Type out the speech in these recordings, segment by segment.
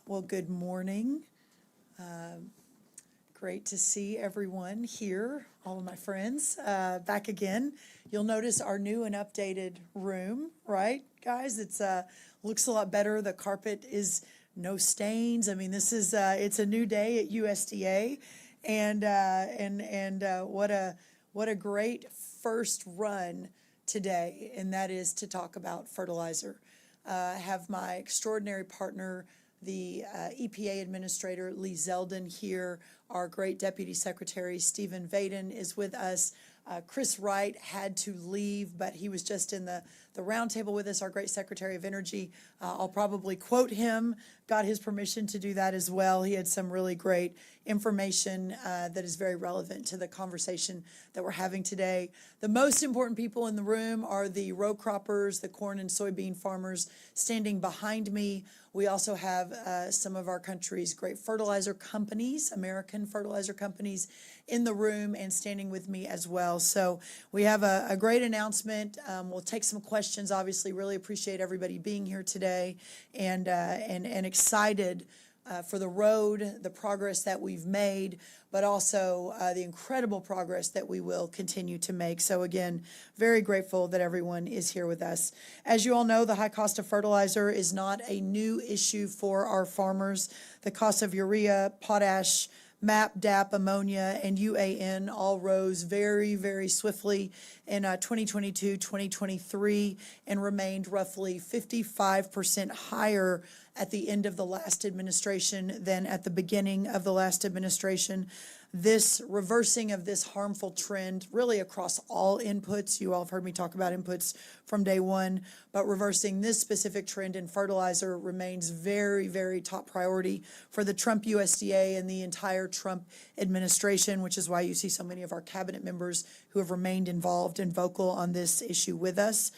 Well, good morning. Great to see everyone here, all of my friends, back again. You'll notice our new and updated room, right, guys? It's looks a lot better. The carpet is no stains. I mean, this is it's a new day at USDA, and what a great first run today, and that is to talk about fertilizer. Have my extraordinary partner, the EPA Administrator Lee Zeldin here. Our great Deputy Secretary Stephen Vaden is with us. Chris Wright had to leave, but he was just in the roundtable with us, our great Secretary of Energy. I'll probably quote him, got his permission to do that as well. He had some really great information that is very relevant to the conversation that we're having today. The most important people in the room are the row croppers, the corn and soybean farmers standing behind me. We also have some of our country's great fertilizer companies, American fertilizer companies, in the room and standing with me as well. So we have a great announcement. We'll take some questions, obviously. Really appreciate everybody being here today, and excited for the road, the progress that we've made, but also the incredible progress that we will continue to make. So again, very grateful that everyone is here with us. As you all know, the high cost of fertilizer is not a new issue for our farmers. The cost of urea, potash, MAP, DAP, ammonia, and UAN all rose very, very swiftly in 2022, 2023, and remained roughly 55% higher at the end of the last administration than at the beginning of the last administration. This reversing of this harmful trend really across all inputs, you all have heard me talk about inputs from day one, but reversing this specific trend in fertilizer remains very, very top priority for the Trump USDA and the entire Trump administration, which is why you see so many of our cabinet members who have remained involved and vocal on this issue with us.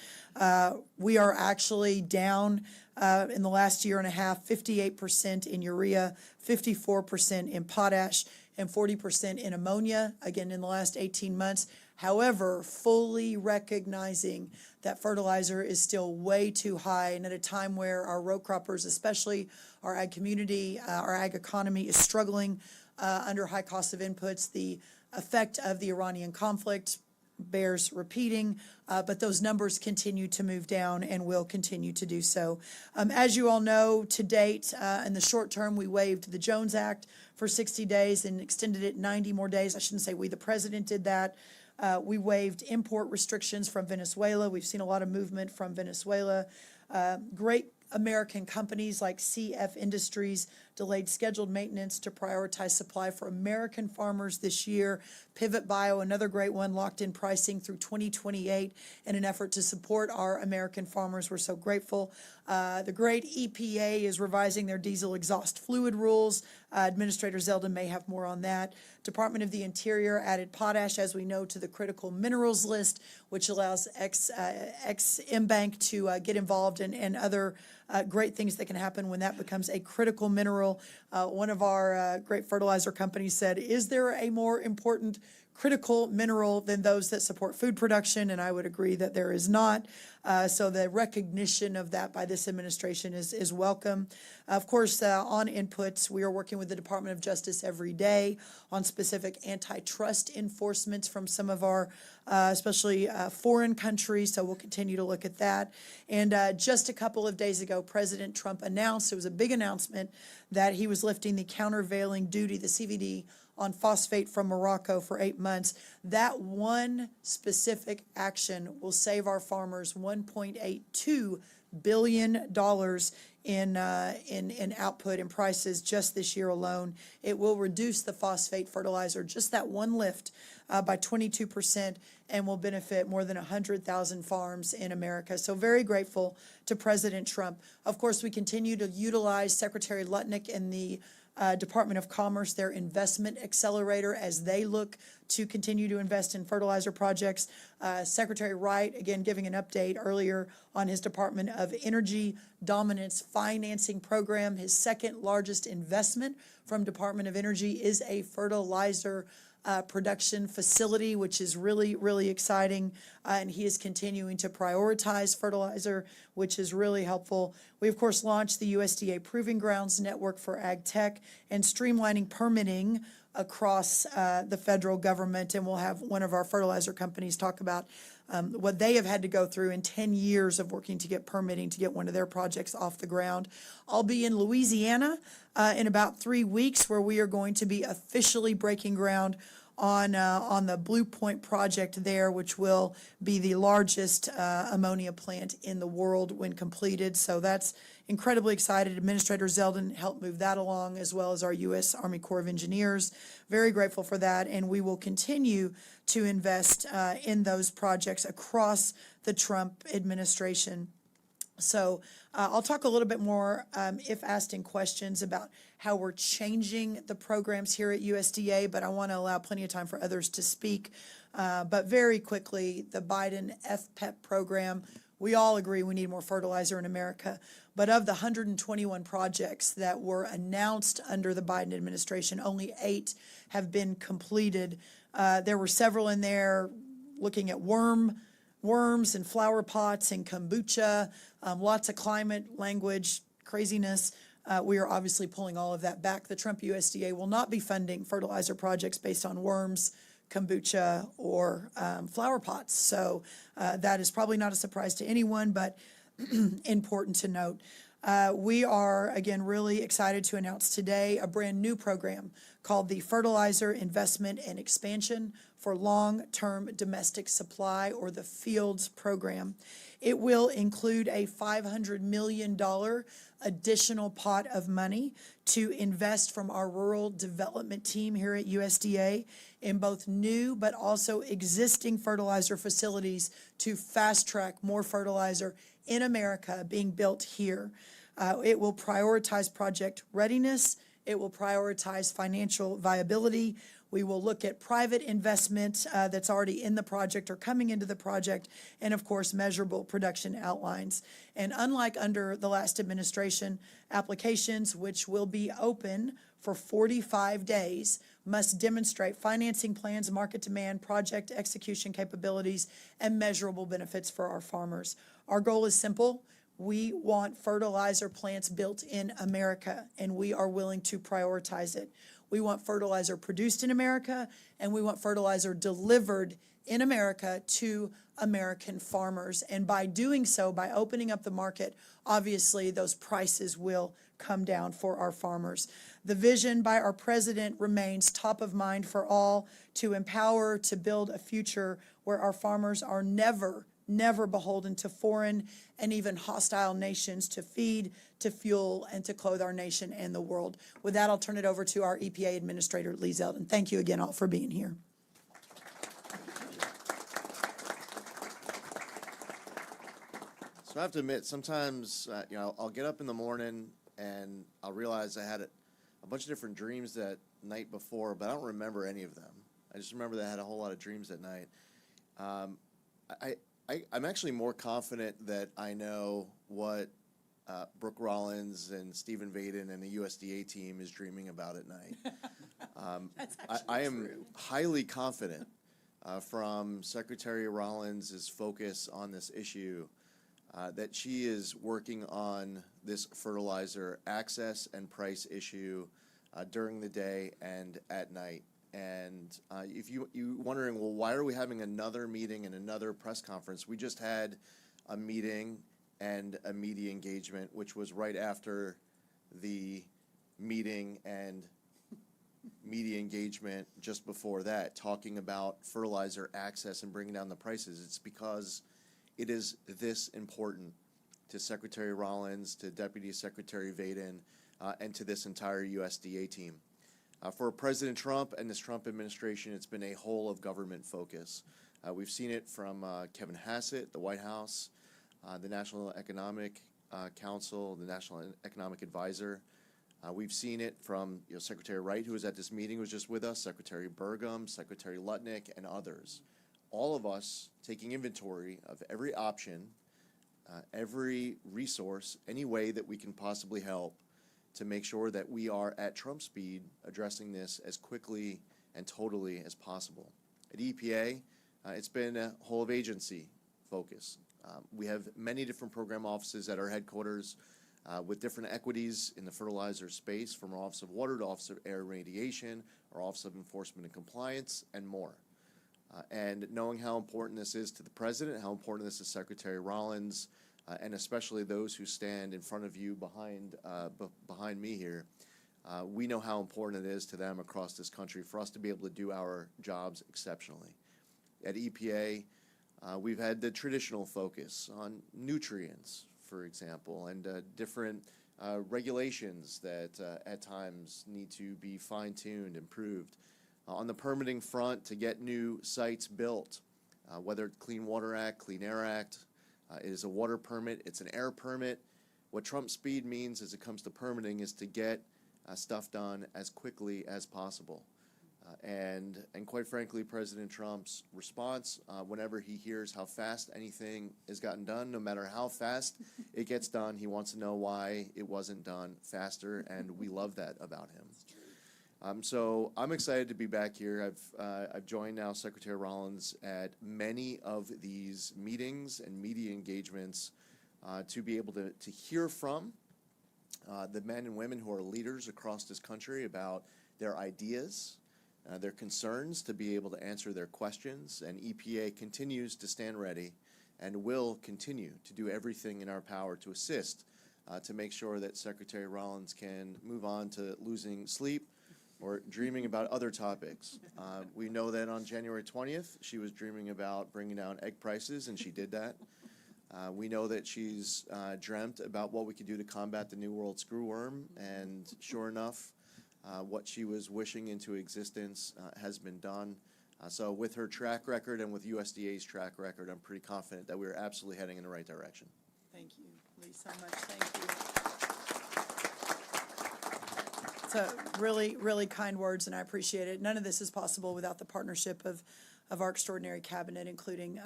We are actually down in the last year and a half, 58% in urea, 54% in potash, and 40% in ammonia, again, in the last 18 months. However, fully recognizing that fertilizer is still way too high, and at a time where our row croppers, especially our ag community, our ag economy is struggling under high costs of inputs, the effect of the Iranian conflict bears repeating, but those numbers continue to move down and will continue to do so. As you all know, to date, in the short term, we waived the Jones Act for 60 days and extended it 90 more days. I shouldn't say we, the president did that. We waived import restrictions from Venezuela. We've seen a lot of movement from Venezuela. Great American companies like CF Industries delayed scheduled maintenance to prioritize supply for American farmers this year. Pivot Bio, another great one, locked in pricing through 2028 in an effort to support our American farmers. We're so grateful. The great EPA is revising their diesel exhaust fluid rules. Administrator Zeldin may have more on that. Department of the Interior added potash, as we know, to the critical minerals list, which allows ex-Bank to get involved and other great things that can happen when that becomes a critical mineral. One of our great fertilizer companies said, is there a more important critical mineral than those that support food production? And I would agree that there is not. So the recognition of that by this administration is welcome. Of course, on inputs, we are working with the Department of Justice every day on specific antitrust enforcements from some of our, especially foreign countries. So we'll continue to look at that. And just a couple of days ago, President Trump announced, it was a big announcement, that he was lifting the countervailing duty, the CVD, on phosphate from Morocco for 8 months. That one specific action will save our farmers $1.82 billion in output and prices just this year alone. It will reduce the phosphate fertilizer, just that one lift, by 22%, and will benefit more than 100,000 farms in America. So very grateful to President Trump. Of course, we continue to utilize Secretary Lutnick and the Department of Commerce, their investment accelerator, as they look to continue to invest in fertilizer projects. Secretary Wright, again, giving an update earlier on his Department of Energy Dominance Financing Program. His second largest investment from Department of Energy is a fertilizer production facility, which is really, really exciting. And he is continuing to prioritize fertilizer, which is really helpful. We, of course, launched the USDA Proving Grounds Network for Ag Tech and streamlining permitting across the federal government. And we'll have one of our fertilizer companies talk about what they have had to go through in 10 years of working to get permitting to get one of their projects off the ground. I'll be in Louisiana in about 3 weeks, where we are going to be officially breaking ground on the Blue Point project there, which will be the largest ammonia plant in the world when completed. So that's incredibly excited. Administrator Zeldin helped move that along, as well as our U.S. Army Corps of Engineers. Very grateful for that, and we will continue to invest in those projects across the Trump administration. So I'll talk a little bit more, if asked in questions, about how we're changing the programs here at USDA, but I want to allow plenty of time for others to speak. But very quickly, the Biden FPEP program, we all agree we need more fertilizer in America. But of the 121 projects that were announced under the Biden administration, only 8 have been completed. There were several in there looking at worms and flower pots and kombucha, lots of climate language, craziness. We are obviously pulling all of that back. The Trump USDA will not be funding fertilizer projects based on worms, kombucha, or flower pots. So that is probably not a surprise to anyone, but important to note. We are, again, really excited to announce today a brand new program called the Fertilizer Investment and Expansion for Long-Term Domestic Supply, or the FIELDS program. It will include a $500 million additional pot of money to invest from our rural development team here at USDA in both new but also existing fertilizer facilities to fast-track more fertilizer in America being built here. It will prioritize project readiness. It will prioritize financial viability. We will look at private investment that's already in the project or coming into the project, and of course, measurable production outlines. And unlike under the last administration, applications which will be open for 45 days must demonstrate financing plans, market demand, project execution capabilities, and measurable benefits for our farmers. Our goal is simple. We want fertilizer plants built in America, and we are willing to prioritize it. We want fertilizer produced in America, and we want fertilizer delivered in America to American farmers. And by doing so, by opening up the market, obviously those prices will come down for our farmers. The vision by our president remains top of mind for all: to empower, to build a future where our farmers are never beholden to foreign and even hostile nations to feed, to fuel, and to clothe our nation and the world. With that, I'll turn it over to our EPA Administrator, Lee Zeldin. Thank you again all for being here. So I have to admit, sometimes I'll get up in the morning and I'll realize I had a bunch of different dreams that night before, but I don't remember any of them. I just remember that I had a whole lot of dreams at night. I'm actually more confident that I know what Brooke Rollins and Stephen Vaden and the USDA team is dreaming about at night. I am highly confident from Secretary Rollins' focus on this issue that she is working on this fertilizer access and price issue during the day and at night. And if you're wondering, well, why are we having another meeting and another press conference? We just had a meeting and a media engagement, which was right after the meeting and media engagement just before that, talking about fertilizer access and bringing down the prices. It's because it is this important to Secretary Rollins, to Deputy Secretary Vaden, and to this entire USDA team. For President Trump and this Trump administration, it's been a whole of government focus. We've seen it from Kevin Hassett, the White House, the National Economic Council, the National Economic Advisor. We've seen it from Secretary Wright, who was at this meeting, was just with us, Secretary Burgum, Secretary Lutnick, and others. All of us taking inventory of every option, every resource, any way that we can possibly help to make sure that we are at Trump speed addressing this as quickly and totally as possible. At EPA, it's been a whole-of-agency focus. We have many different program offices at our headquarters with different equities in the fertilizer space, from our Office of Water to Office of Air and Radiation, our Office of Enforcement and Compliance, and more. And knowing how important this is to the President, how important this is to Secretary Rollins, and especially those who stand in front of you behind me here, we know how important it is to them across this country for us to be able to do our jobs exceptionally. At EPA, we've had the traditional focus on nutrients, for example, and different regulations that at times need to be fine-tuned, improved. On the permitting front, to get new sites built, whether it's Clean Water Act, Clean Air Act, it is a water permit, it's an air permit. What Trump speed means as it comes to permitting is to get stuff done as quickly as possible. And quite frankly, President Trump's response, whenever he hears how fast anything has gotten done, no matter how fast it gets done, he wants to know why it wasn't done faster, and we love that about him. So I'm excited to be back here. I've joined now Secretary Rollins at many of these meetings and media engagements to be able to hear from the men and women who are leaders across this country about their ideas, their concerns, to be able to answer their questions. And EPA continues to stand ready and will continue to do everything in our power to assist to make sure that Secretary Rollins can move on to losing sleep or dreaming about other topics. We know that on January 20th, she was dreaming about bringing down egg prices, and she did that. We know that she's dreamt about what we could do to combat the New World screwworm, and sure enough, what she was wishing into existence has been done. So with her track record and with USDA's track record, I'm pretty confident that we're absolutely heading in the right direction. Thank you, Lee, so much. Thank you. So really, really kind words, and I appreciate it. None of this is possible without the partnership of our extraordinary cabinet, including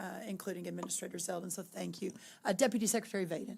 Administrator Zeldin. So thank you, Deputy Secretary Vaden.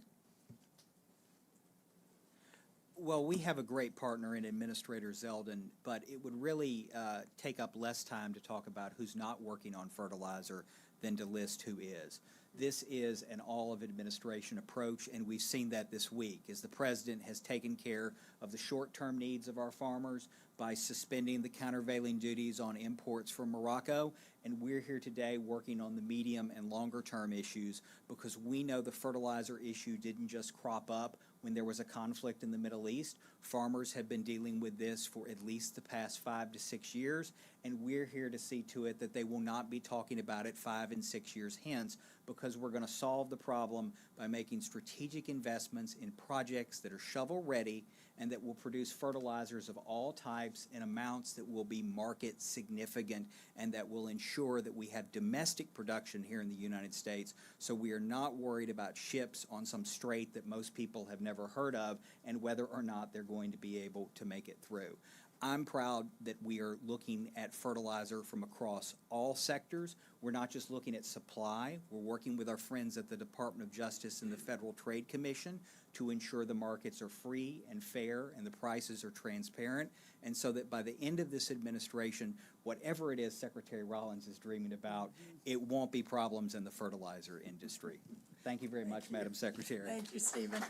Well, we have a great partner in Administrator Zeldin, but it would really take up less time to talk about who's not working on fertilizer than to list who is. This is an all-of-administration approach, and we've seen that this week, as the President has taken care of the short-term needs of our farmers by suspending the countervailing duties on imports from Morocco, and we're here today working on the medium and longer-term issues because we know the fertilizer issue didn't just crop up when there was a conflict in the Middle East. Farmers have been dealing with this for at least the past 5 to 6 years, and we're here to see to it that they will not be talking about it 5 and 6 years hence, because we're going to solve the problem by making strategic investments in projects that are shovel-ready and that will produce fertilizers of all types in amounts that will be market significant and that will ensure that we have domestic production here in the United States, so we are not worried about ships on some strait that most people have never heard of and whether or not they're going to be able to make it through. I'm proud that we are looking at fertilizer from across all sectors. We're not just looking at supply. We're working with our friends at the Department of Justice and the Federal Trade Commission to ensure the markets are free and fair and the prices are transparent, and so that by the end of this administration, whatever it is Secretary Rollins is dreaming about, it won't be problems in the fertilizer industry. Thank you very much, Madam Secretary. Thank you, Stephen.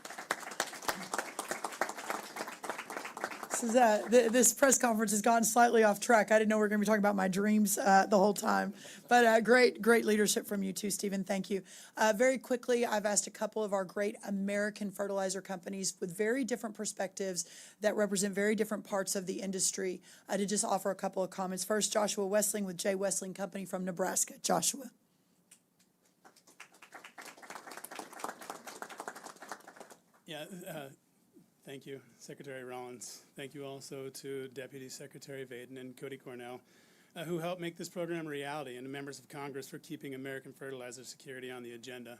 This press conference has gone slightly off track. I didn't know we were going to be talking about my dreams the whole time. But great leadership from you too, Stephen. Thank you. Very quickly, I've asked a couple of our great American fertilizer companies with very different perspectives that represent very different parts of the industry to just offer a couple of comments. First, Joshua Wessling with J. Wessling Company from Nebraska. Joshua. Yeah. Thank you, Secretary Rollins. Thank you also to Deputy Secretary Vaden and Cody Cornell, who helped make this program a reality, and to members of Congress for keeping American fertilizer security on the agenda.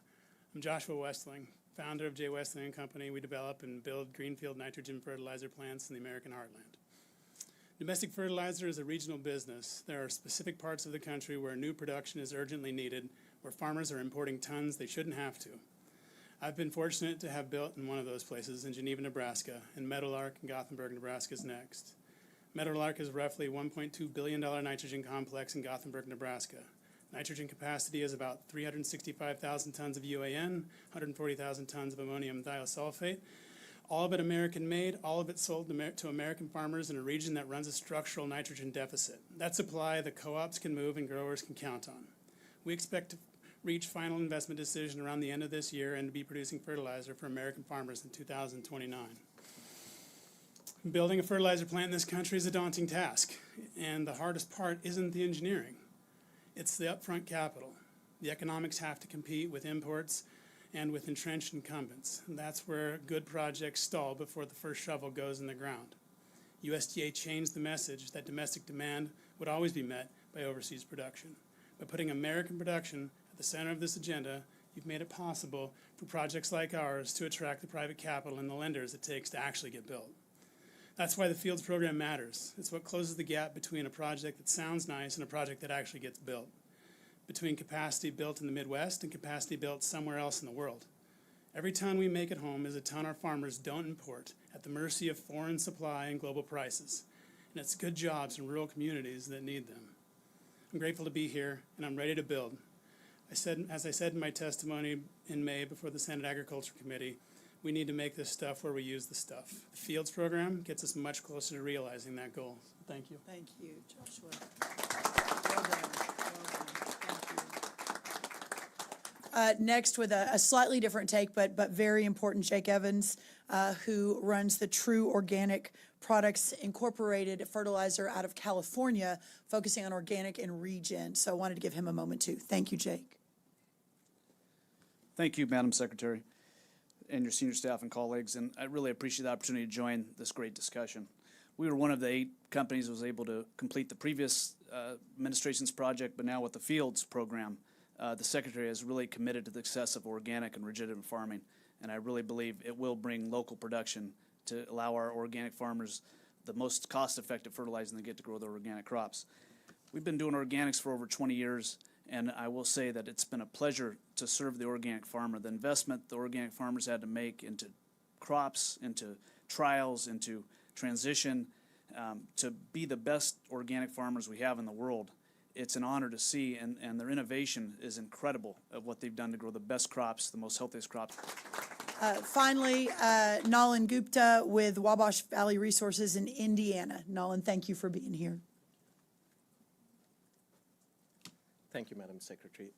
I'm Joshua Wessling, founder of J. Wessling & Company. We develop and build greenfield nitrogen fertilizer plants in the American heartland. Domestic fertilizer is a regional business. There are specific parts of the country where new production is urgently needed, where farmers are importing tons they shouldn't have to. I've been fortunate to have built in one of those places in Geneva, Nebraska, and Meadowlark and Gothenburg, Nebraska is next. Meadowlark is roughly $1.2 billion nitrogen complex in Gothenburg, Nebraska. Nitrogen capacity is about 365,000 tons of UAN, 140,000 tons of ammonium thiosulfate, all of it American-made, all of it sold to American farmers in a region that runs a structural nitrogen deficit. That supply the co-ops can move and growers can count on. We expect to reach final investment decision around the end of this year and to be producing fertilizer for American farmers in 2029. Building a fertilizer plant in this country is a daunting task, and the hardest part isn't the engineering. It's the upfront capital. The economics have to compete with imports and with entrenched incumbents. And that's where good projects stall before the first shovel goes in the ground. USDA changed the message that domestic demand would always be met by overseas production. By putting American production at the center of this agenda, you've made it possible for projects like ours to attract the private capital and the lenders it takes to actually get built. That's why the Fields program matters. It's what closes the gap between a project that sounds nice and a project that actually gets built, between capacity built in the Midwest and capacity built somewhere else in the world. Every ton we make at home is a ton our farmers don't import at the mercy of foreign supply and global prices. And it's good jobs in rural communities that need them. I'm grateful to be here, and I'm ready to build. As I said in my testimony in May before the Senate Agriculture Committee, we need to make this stuff where we use the stuff. The Fields program gets us much closer to realizing that goal. Thank you. Thank you, Joshua. Well done. Thank you. Next, with a slightly different take, but very important, Jake Evans, who runs the True Organic Products Incorporated fertilizer out of California, focusing on organic and regen. So I wanted to give him a moment too. Thank you, Jake. Thank you, Madam Secretary, and your senior staff and colleagues, and I really appreciate the opportunity to join this great discussion. We were one of the 8 companies that was able to complete the previous administration's project, but now with the Fields program, the Secretary has really committed to the success of organic and regenerative farming, and I really believe it will bring local production to allow our organic farmers the most cost-effective fertilizer they get to grow their organic crops. We've been doing organics for over 20 years, and I will say that it's been a pleasure to serve the organic farmer. The investment the organic farmers had to make into crops, into trials, into transition, to be the best organic farmers we have in the world. It's an honor to see, and their innovation is incredible of what they've done to grow the best crops, the most healthiest crops. Finally, Nalan Gupta with Wabash Valley Resources in Indiana. Nalan, thank you for being here. Thank you, Madam Secretary.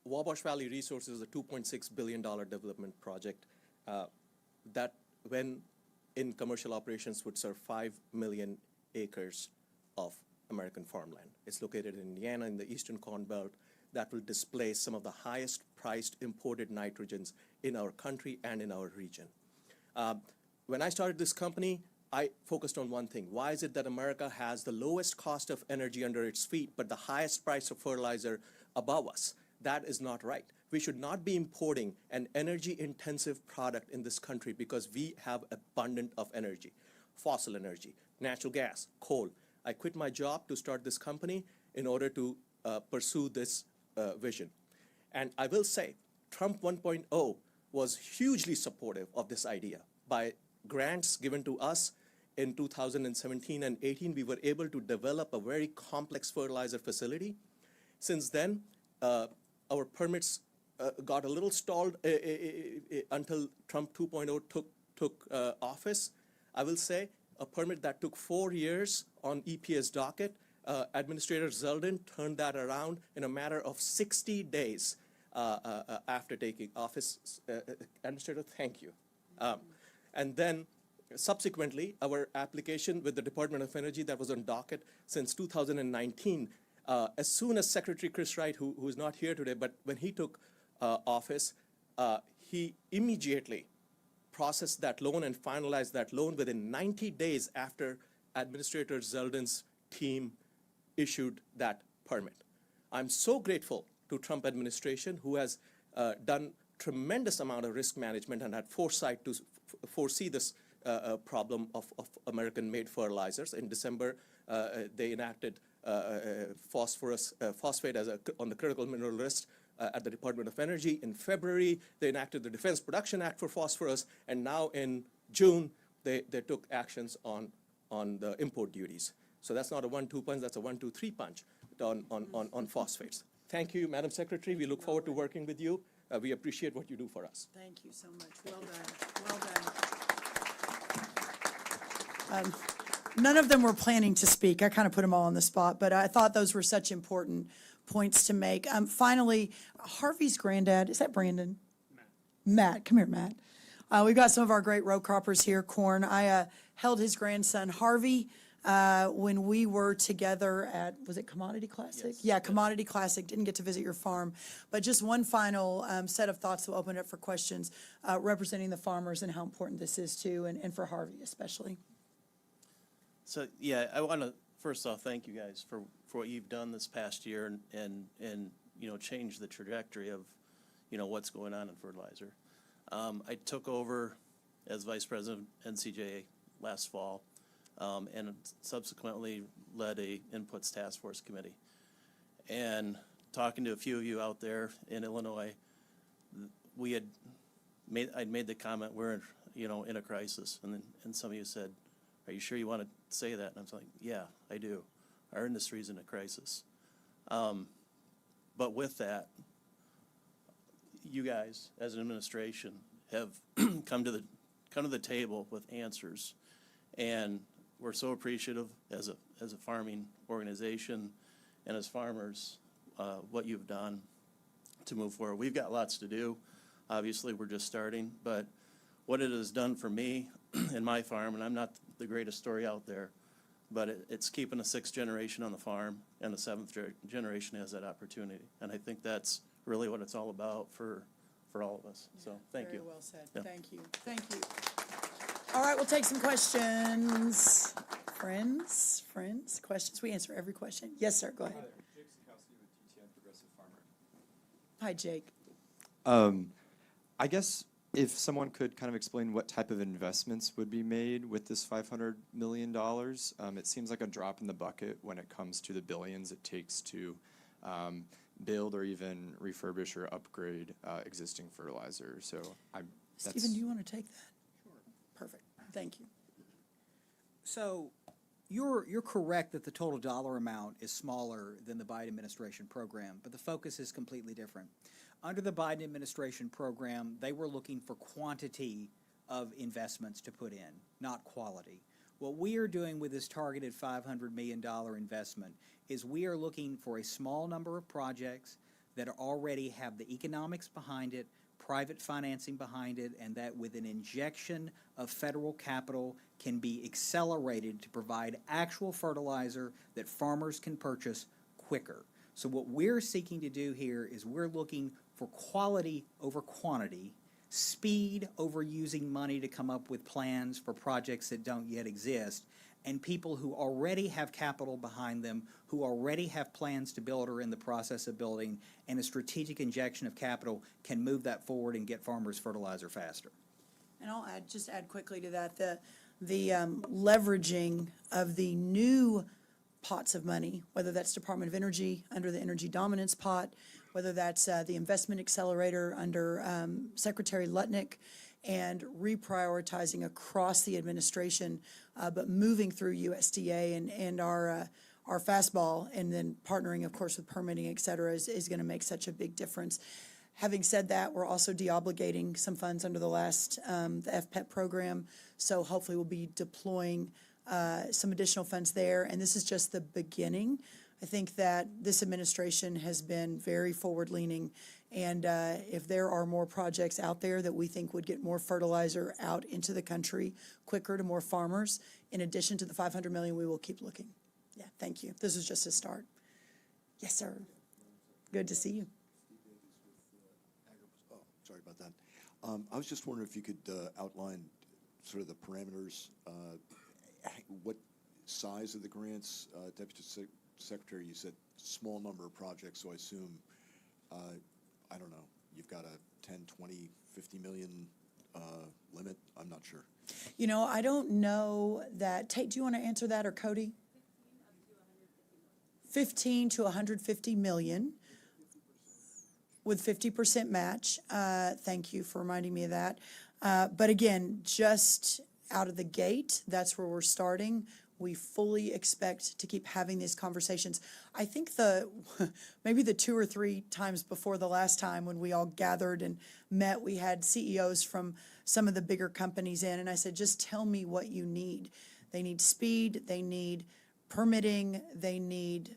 Wabash Valley Resources is a $2.6 billion development project that, when in commercial operations, would serve 5 million acres of American farmland. It's located in Indiana in the Eastern Corn Belt. That will displace some of the highest priced imported nitrogens in our country and in our region. When I started this company, I focused on one thing. Why is it that America has the lowest cost of energy under its feet, but the highest price of fertilizer above us? That is not right. We should not be importing an energy-intensive product in this country because we have abundant of energy, fossil energy, natural gas, coal. I quit my job to start this company in order to pursue this vision. And I will say, Trump 1.0 was hugely supportive of this idea. By grants given to us in 2017 and 18, we were able to develop a very complex fertilizer facility. Since then, our permits got a little stalled until Trump 2.0 took office. I will say a permit that took 4 years on EPA's docket, Administrator Zeldin turned that around in a matter of 60 days after taking office. Administrator, thank you. And then subsequently, our application with the Department of Energy that was on docket since 2019, as soon as Secretary Chris Wright, who is not here today, but when he took office, he immediately processed that loan and finalized that loan within 90 days after Administrator Zeldin's team issued that permit. I'm so grateful to Trump administration, who has done tremendous amount of risk management and had foresight to foresee this problem of American-made fertilizers. In December, they enacted phosphate as on the critical mineral list at the Department of Energy. In February, they enacted the Defense Production Act for phosphorus, and now in June, they took actions on the import duties. So that's not a 1-2 punch, that's a 1-2-3 punch on phosphates. Thank you, Madam Secretary. We look forward to working with you. We appreciate what you do for us. Thank you so much. Well done. Well done. None of them were planning to speak. I kind of put them all on the spot, but I thought those were such important points to make. Finally, Harvey's granddad, is that Brandon? Matt, come here, Matt. We've got some of our great row croppers here, corn. I held his grandson, Harvey, when we were together at, was it Commodity Classic? Yes. Yeah, Commodity Classic. Didn't get to visit your farm. But just one final set of thoughts to open it up for questions, representing the farmers and how important this is too, and for Harvey especially. So, yeah, I want to, first off, thank you guys for what you've done this past year and you know, change the trajectory of, you know, what's going on in fertilizer. I took over as Vice President of NCJA last fall, and subsequently led a Inputs Task Force Committee. And talking to a few of you out there in Illinois, I'd made the comment, we're, you know, in a crisis, and some of you said, are you sure you want to say that? And I was like, yeah, I do. Our industry's in a crisis. But with that, you guys, as an administration, have come to the table with answers, and we're so appreciative as a farming organization and as farmers, what you've done to move forward. We've got lots to do. Obviously, we're just starting, but what it has done for me and my farm, and I'm not the greatest story out there, but it's keeping a 6th generation on the farm, and the 7th generation has that opportunity. And I think that's really what it's all about for all of us. So thank you. Very well said. Yeah. Thank you. Thank you. All right, we'll take some questions. Friends, questions. We answer every question. Yes, sir, go ahead. Hi there, Jake Sikowski with TTN Progressive Farmer. Hi, Jake. I guess if someone could kind of explain what type of investments would be made with this $500 million, it seems like a drop in the bucket when it comes to the billions it takes to build or even refurbish or upgrade existing fertilizer. So Stephen, do you want to take that? Sure. Perfect. Thank you. So you're correct that the total dollar amount is smaller than the Biden administration program, but the focus is completely different. Under the Biden administration program, they were looking for quantity of investments to put in, not quality. What we are doing with this targeted $500 million investment is we are looking for a small number of projects that already have the economics behind it, private financing behind it, and that with an injection of federal capital can be accelerated to provide actual fertilizer that farmers can purchase quicker. So what we're seeking to do here is we're looking for quality over quantity, speed over using money to come up with plans for projects that don't yet exist, and people who already have capital behind them, who already have plans to build or in the process of building, and a strategic injection of capital can move that forward and get farmers fertilizer faster. And I'll just add quickly to that, the leveraging of the new pots of money, whether that's Department of Energy under the Energy Dominance pot, whether that's the Investment Accelerator under Secretary Lutnick, and reprioritizing across the administration, but moving through USDA and our fastball, and then partnering, of course, with permitting, et cetera, is going to make such a big difference. Having said that, we're also deobligating some funds under the last, the FPEP program, so hopefully we'll be deploying some additional funds there, and this is just the beginning. I think that this administration has been very forward-leaning, and if there are more projects out there that we think would get more fertilizer out into the country quicker to more farmers, in addition to the $500 million, we will keep looking. Yeah, thank you. This is just a start. Yes, sir. Good to see you. Oh, sorry about that. I was just wondering if you could outline sort of the parameters, what size of the grants, Deputy Secretary, you said small number of projects, so I assume, I don't know, you've got a 10, 20, 50 million limit? I'm not sure. You know, I don't know that. Tate, do you want to answer that, or Cody? 15 to 150 million with 50% match. Thank you for reminding me of that. But again, just out of the gate, that's where we're starting. We fully expect to keep having these conversations. I think maybe the 2 or 3 times before the last time when we all gathered and met, we had CEOs from some of the bigger companies in, and I said, just tell me what you need. They need speed, they need permitting, they need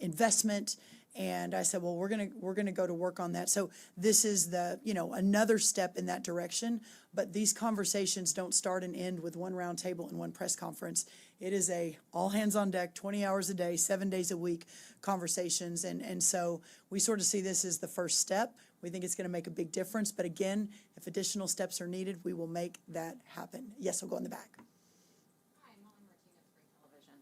investment. And I said, well, we're gonna go to work on that. So this is another step in that direction. But these conversations don't start and end with one round table and one press conference. It is a all hands on deck, 20 hours a day, 7 days a week conversations. And so we sort of see this as the first step. We think it's going to make a big difference. But again, if additional steps are needed, we will make that happen. Yes, we'll go in the back. Hi, Molly Martinez, Free Television.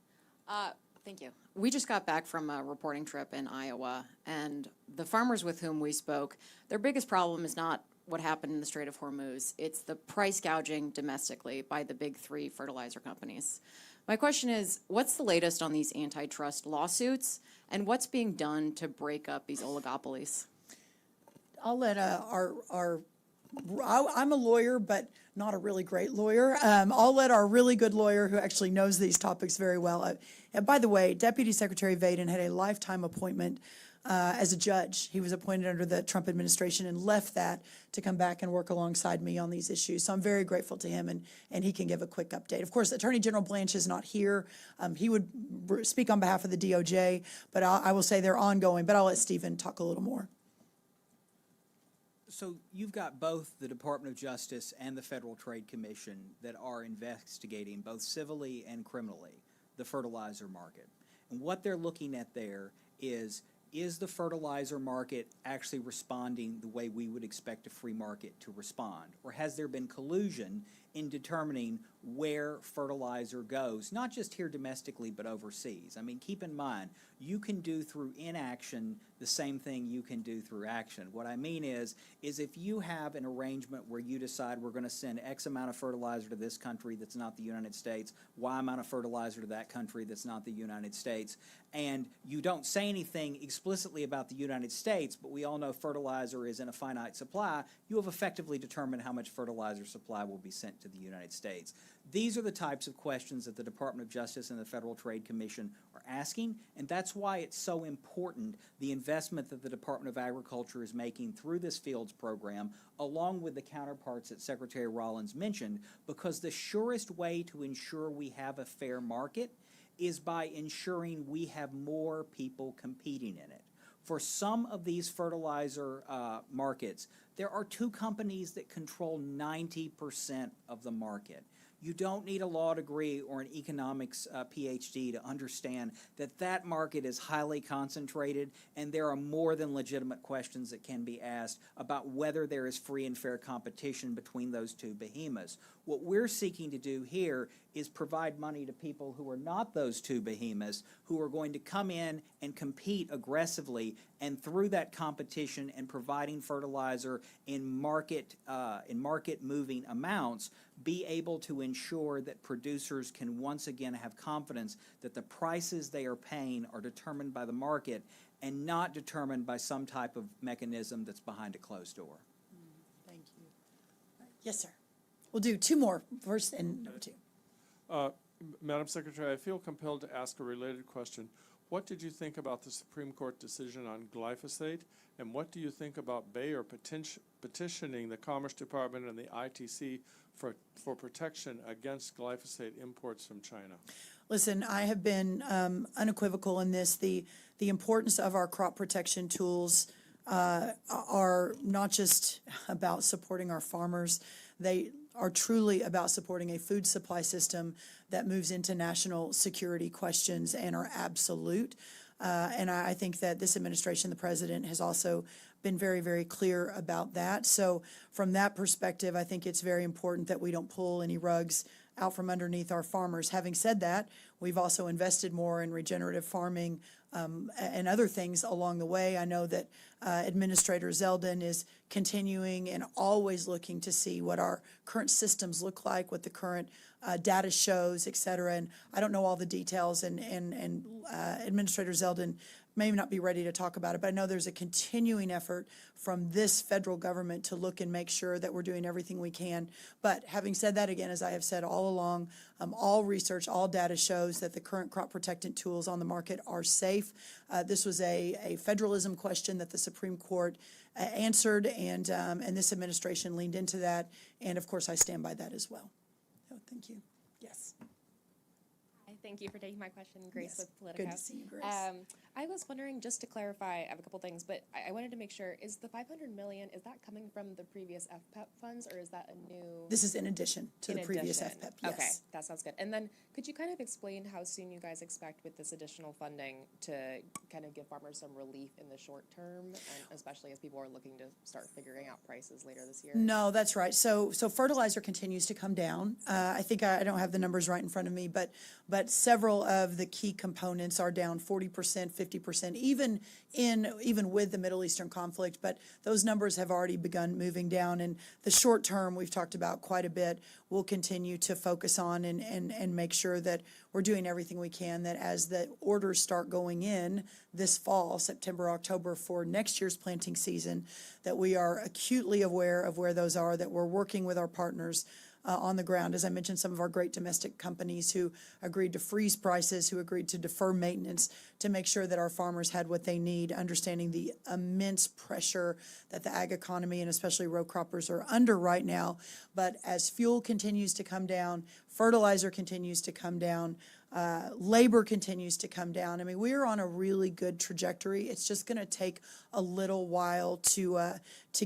Thank you. We just got back from a reporting trip in Iowa, and the farmers with whom we spoke, their biggest problem is not what happened in the Strait of Hormuz. It's the price gouging domestically by the big 3 fertilizer companies. My question is, what's the latest on these antitrust lawsuits, and what's being done to break up these oligopolies? I'll let I'm a lawyer, but not a really great lawyer. I'll let our really good lawyer, who actually knows these topics very well. And by the way, Deputy Secretary Vaden had a lifetime appointment as a judge. He was appointed under the Trump administration and left that to come back and work alongside me on these issues. So I'm very grateful to him, and he can give a quick update. Of course, Attorney General Blanche is not here. He would speak on behalf of the DOJ, but I will say they're ongoing. But I'll let Stephen talk a little more. So you've got both the Department of Justice and the Federal Trade Commission that are investigating both civilly and criminally the fertilizer market. And what they're looking at there is the fertilizer market actually responding the way we would expect a free market to respond? Or has there been collusion in determining where fertilizer goes, not just here domestically, but overseas? I mean, keep in mind, you can do through inaction the same thing you can do through action. What I mean is if you have an arrangement where you decide we're going to send X amount of fertilizer to this country that's not the United States, Y amount of fertilizer to that country that's not the United States, and you don't say anything explicitly about the United States, but we all know fertilizer is in a finite supply, you have effectively determined how much fertilizer supply will be sent to the United States. These are the types of questions that the Department of Justice and the Federal Trade Commission are asking, and that's why it's so important, the investment that the Department of Agriculture is making through this Fields program, along with the counterparts that Secretary Rollins mentioned, because the surest way to ensure we have a fair market is by ensuring we have more people competing in it. For some of these fertilizer markets, there are 2 companies that control 90% of the market. You don't need a law degree or an economics PhD to understand that that market is highly concentrated, and there are more than legitimate questions that can be asked about whether there is free and fair competition between those 2 behemoths. What we're seeking to do here is provide money to people who are not those 2 behemoths, who are going to come in and compete aggressively, and through that competition and providing fertilizer in market moving amounts, be able to ensure that producers can once again have confidence that the prices they are paying are determined by the market and not determined by some type of mechanism that's behind a closed door. Thank you. Yes, sir. We'll do 2 more, first and number 2. Madam Secretary, I feel compelled to ask a related question. What did you think about the Supreme Court decision on glyphosate, and what do you think about Bayer petitioning the Commerce Department and the ITC for protection against glyphosate imports from China? Listen, I have been unequivocal in this. The importance of our crop protection tools are not just about supporting our farmers. They are truly about supporting a food supply system that moves into national security questions and are absolute. And I think that this administration, the president, has also been very, very clear about that. So from that perspective, I think it's very important that we don't pull any rugs out from underneath our farmers. Having said that, we've also invested more in regenerative farming and other things along the way. I know that Administrator Zeldin is continuing and always looking to see what our current systems look like, what the current data shows, et cetera. And I don't know all the details, and Administrator Zeldin may not be ready to talk about it, but I know there's a continuing effort from this federal government to look and make sure that we're doing everything we can. But having said that, again, as I have said all along, all research, all data shows that the current crop protectant tools on the market are safe. This was a federalism question that the Supreme Court answered, and this administration leaned into that, and of course I stand by that as well. So, thank you. Yes. Hi, thank you for taking my question, Grace Yes. with Politico. Good to see you, Grace. I was wondering, just to clarify, I have a couple things, but I wanted to make sure, is the 500 million, is that coming from the previous FPEP funds, or is that a new? This is in addition to the previous addition? FPEP, yes. Okay, that sounds good. And then, could you kind of explain how soon you guys expect with this additional funding to kind of give farmers some relief in the short term, and especially as people are looking to start figuring out prices later this year? No, that's right. So fertilizer continues to come down. I think I don't have the numbers right in front of me, but several of the key components are down 40%, 50%, even with the Middle Eastern conflict. But those numbers have already begun moving down. And the short term, we've talked about quite a bit. We'll continue to focus on and make sure that we're doing everything we can, that as the orders start going in this fall, September, October, for next year's planting season, that we are acutely aware of where those are, that we're working with our partners on the ground. As I mentioned, some of our great domestic companies who agreed to freeze prices, who agreed to defer maintenance to make sure that our farmers had what they need, understanding the immense pressure that the ag economy and especially row croppers are under right now. But as fuel continues to come down, fertilizer continues to come down, labor continues to come down. I mean, we are on a really good trajectory. It's just going to take a little while to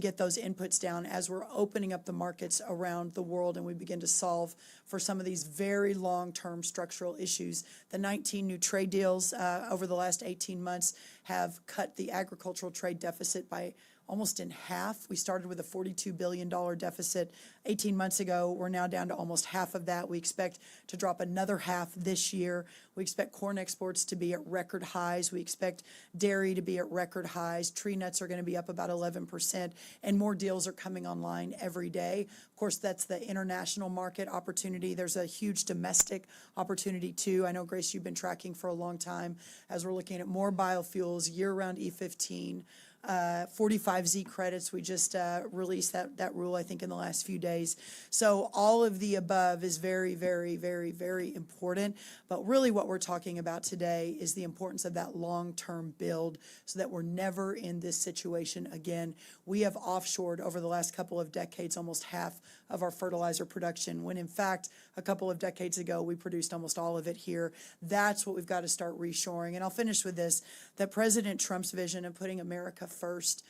get those inputs down as we're opening up the markets around the world and we begin to solve for some of these very long-term structural issues. The 19 new trade deals over the last 18 months have cut the agricultural trade deficit by almost in half. We started with a $42 billion deficit 18 months ago. We're now down to almost half of that. We expect to drop another half this year. We expect corn exports to be at record highs. We expect dairy to be at record highs. Tree nuts are going to be up about 11%, and more deals are coming online every day. Of course, that's the international market opportunity. There's a huge domestic opportunity too. I know, Grace, you've been tracking for a long time as we're looking at more biofuels, year-round E15, 45Z credits. We just released that rule, I think, in the last few days. So all of the above is very, very, very, very important. But really what we're talking about today is the importance of that long-term build so that we're never in this situation again. We have offshored over the last couple of decades almost half of our fertilizer production, when in fact a couple of decades ago we produced almost all of it here. That's what we've got to start reshoring. And I'll finish with this, that President Trump's vision of putting America first,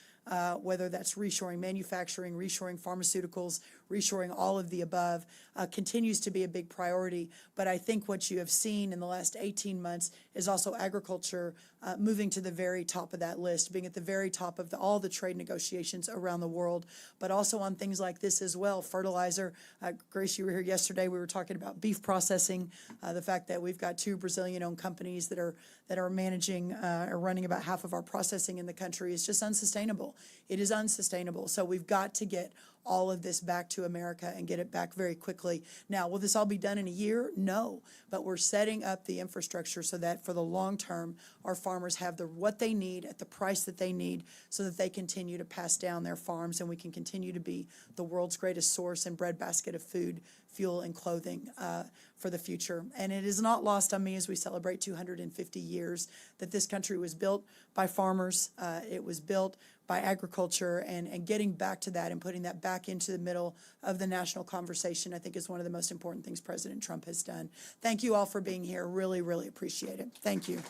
whether that's reshoring manufacturing, reshoring pharmaceuticals, reshoring all of the above, continues to be a big priority. But I think what you have seen in the last 18 months is also agriculture moving to the very top of that list, being at the very top of all the trade negotiations around the world, but also on things like this as well. Fertilizer, Grace, you were here yesterday, we were talking about beef processing, the fact that we've got 2 Brazilian-owned companies that are managing or running about half of our processing in the country is just unsustainable. It is unsustainable. So we've got to get all of this back to America and get it back very quickly. Now, will this all be done in a year? No, but we're setting up the infrastructure so that for the long term, our farmers have what they need at the price that they need so that they continue to pass down their farms and we can continue to be the world's greatest source and breadbasket of food, fuel, and clothing for the future. And it is not lost on me as we celebrate 250 years that this country was built by farmers. It was built by agriculture, and getting back to that and putting that back into the middle of the national conversation, I think is one of the most important things President Trump has done. Thank you all for being here. Really, really appreciate it. Thank you.